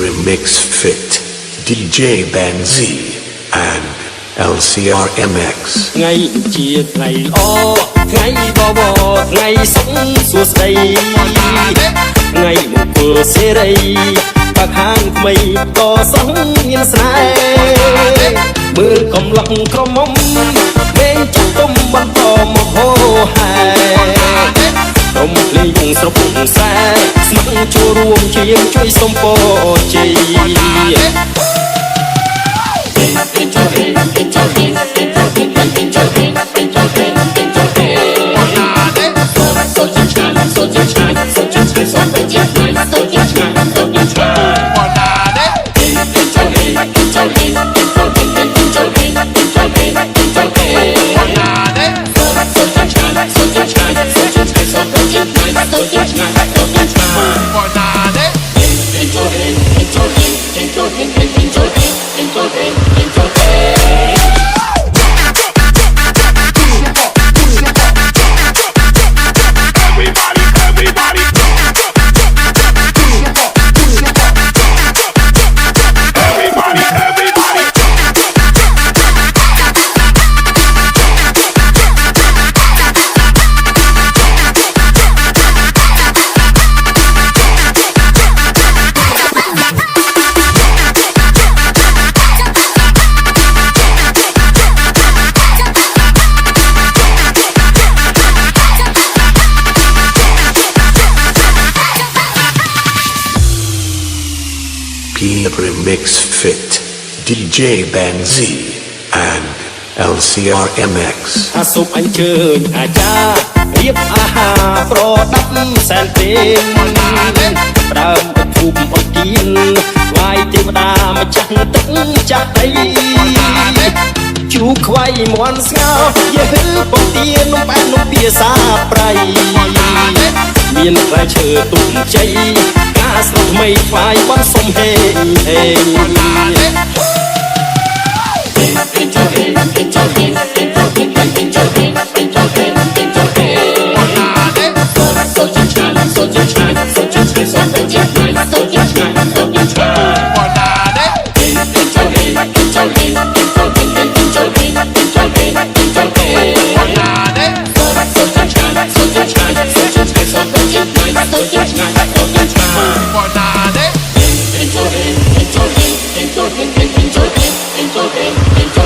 Remix Fit DJ Banzi and LCRMX ថ្ងៃជាថ្ងៃល្អថ្ងៃបបរថ្ងៃសុខសួស្តីថ្ងៃមង្គលសេរីបើខាងថ្មីក៏សោះមានស្នេហ៍មើលកំឡុងក្រមុំមេងចាស់ទុំបន្តមកហោហែក្រុមភ្លេងស្រុកខ្សែស្ម័គ្រចូលរួមជាងជួយសុំពរជ័យRemix Fit DJ Banzi and LCRMX អាសូមអញ្ជើញអាចារ្យរៀបអាហារប្រដាប់សែនពេនដើមអធុបអទៀនថ្វាយទេវតាម្ចាស់ទឹកចាស់ដីជូខ្វៃមន់ស្ងោយឺពងទានំបែនំភាសាប្រៃមានផ្លែឈើទុំជ័យការស្រុកថ្មីថ្វាយបន់សុំហេងហេងEnjoy.